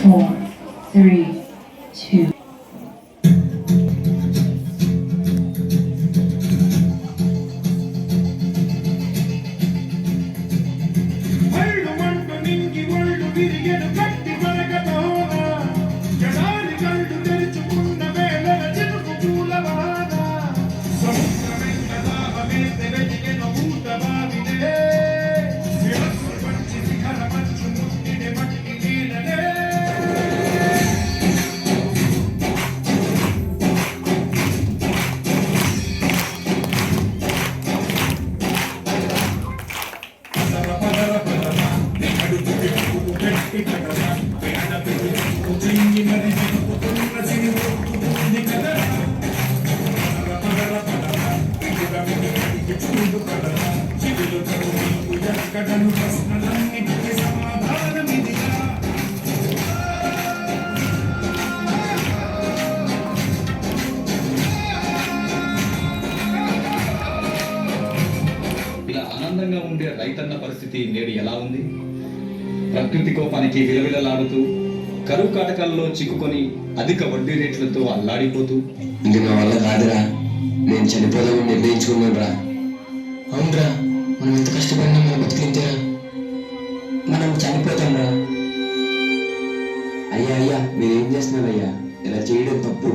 4, 3, 2. ఇలా ఆనందంగా ఉండే రైతన్న పరిస్థితి నేడు ఎలా ఉంది? ప్రకృతి కోపానికి విలవిలలాడుతూ కరువు కాటకాల్లో చిక్కుకొని అధిక వడ్డీ రేట్లతో అల్లాడిపోతూ ఇంక నా వల్ల కాదురా, నేను చనిపోదామని నిర్ణయించుకున్నాను రా. అవునరా, మనం ఎంత కష్టపడినా మన బతికింతేరా, మనం చనిపోతాం రా. అయ్యా అయ్యా, మీరేం చేస్తున్నారయ్యా? ఇలా చేయడం తప్పు.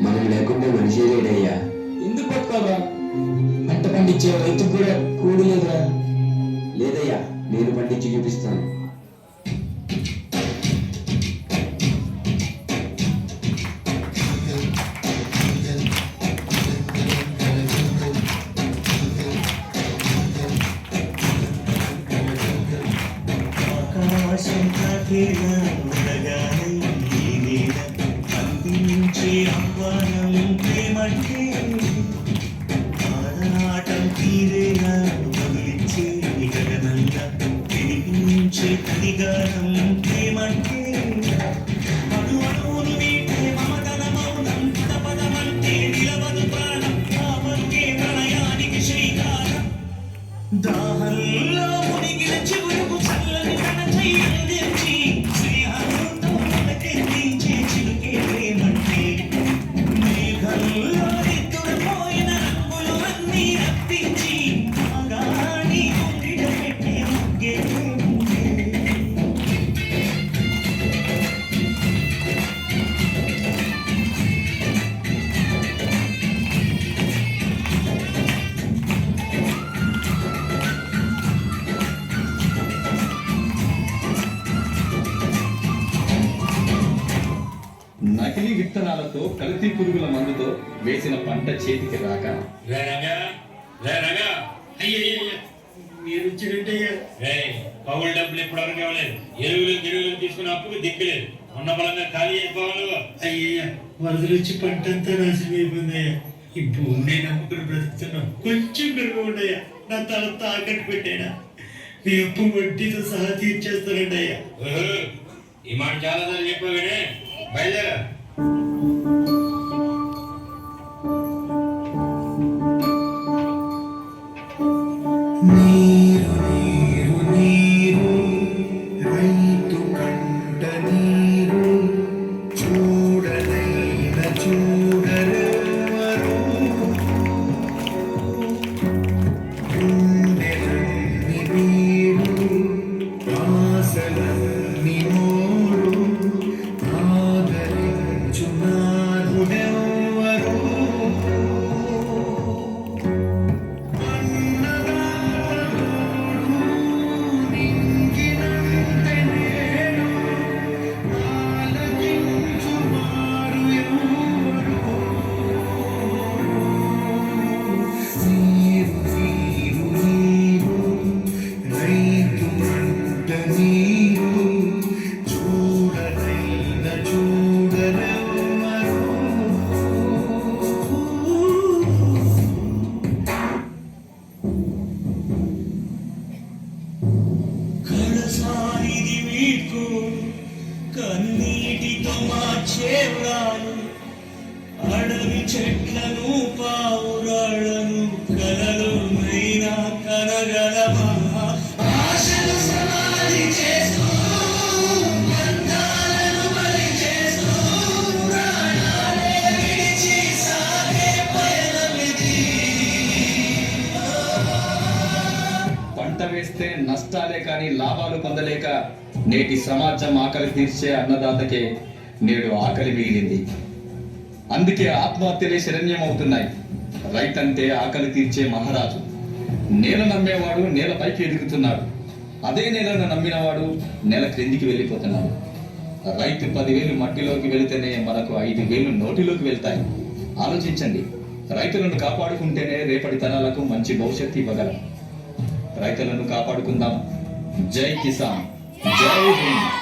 మనం లేకుండా మనిషి లేడయ్యా. ఎందుకు బతకాలరా? పంట పండించే రైతు కూడా కూడి లేదురా. లేదయ్యా, నేను పండించి చూపిస్తాను. అందించే ఆహ్వానం ప్రేమంటే ఆరాటం తీరేనా వదిలించే గగనంగా వినిపించే కలిగానం ప్రేమంటే అడు అడుగును వీటే మమతల మౌనం పద పదమంటే నిలవదు ప్రాణం కావరుకే ప్రణయానికి శ్రీకారం దాహంలో మునిగిన చిగురుకు చల్లని కణ చెయ్యందించి స్నేహంతో మనకెందించే చిలుకే ప్రేమంటే మేఘంలో నిద్దురపోయిన రంగులు అన్నీ రప్పించి ఆగాని గుండె పెట్టే ముగ్గే నకిలీ విత్తనాలతో కల్తీ పురుగుల మందుతో వేసిన పంట చేతికి రాక మీరు వచ్చినట్టయ్యా పౌల డబ్బులు ఎప్పటివరకు ఇవ్వలేదు. ఎరువులు తీసుకున్న అప్పుకు దిక్కులేదు. ఉన్న బలంగా ఖాళీ అయిపోవాలి. అయ్యయ్యా, వరదలు వచ్చి పంట అంతా నాశనం అయిపోయిందయ్యా. ఈ భూమిని నమ్ముకుని బ్రతుకుతున్నాం. కొంచెం పెరుగు ఉండయ్యా, నా తల తాకట్టు పెట్టాడా మీ అప్పు వడ్డీతో సహా తీర్చేస్తానండి అయ్యా. ఈ మాట చాలా సార్లు చెప్పగానే బయలుదేరా. నీరు నీరు నీరు రైతు కంట నీరు చూడనైన చూడరెవరు గుండెలన్ని వీడు ఆశలన్ని మోడు ఆదరించు నాథుడెవ్వరు కన్నీటితో మార్చేవ్రాను అడవి చెట్లను పావురాళ్లను కలలు మైనా కనగలమా ఆశలు సమాధి చేస్తూ బంధాలను చూస్తే నష్టాలే కానీ లాభాలు పొందలేక నేటి సమాజం ఆకలి తీర్చే అన్నదాతకే నేడు ఆకలి మిగిలింది. అందుకే ఆత్మహత్యలే శరణ్యం అవుతున్నాయి. రైతంటే ఆకలి తీర్చే మహారాజు. నేల నమ్మేవాడు నేల పైకి ఎదుగుతున్నాడు. అదే నేలను నమ్మినవాడు నేల క్రిందికి వెళ్ళిపోతున్నాడు. రైతు 10,000 మట్టిలోకి వెళితేనే మనకు 5,000 నోటిలోకి వెళ్తాయి. ఆలోచించండి. రైతులను కాపాడుకుంటేనే రేపటి తరాలకు మంచి భవిష్యత్తు ఇవ్వగలం. రైతులను కాపాడుకుందాం. జై కిసాన్, జై హింద్.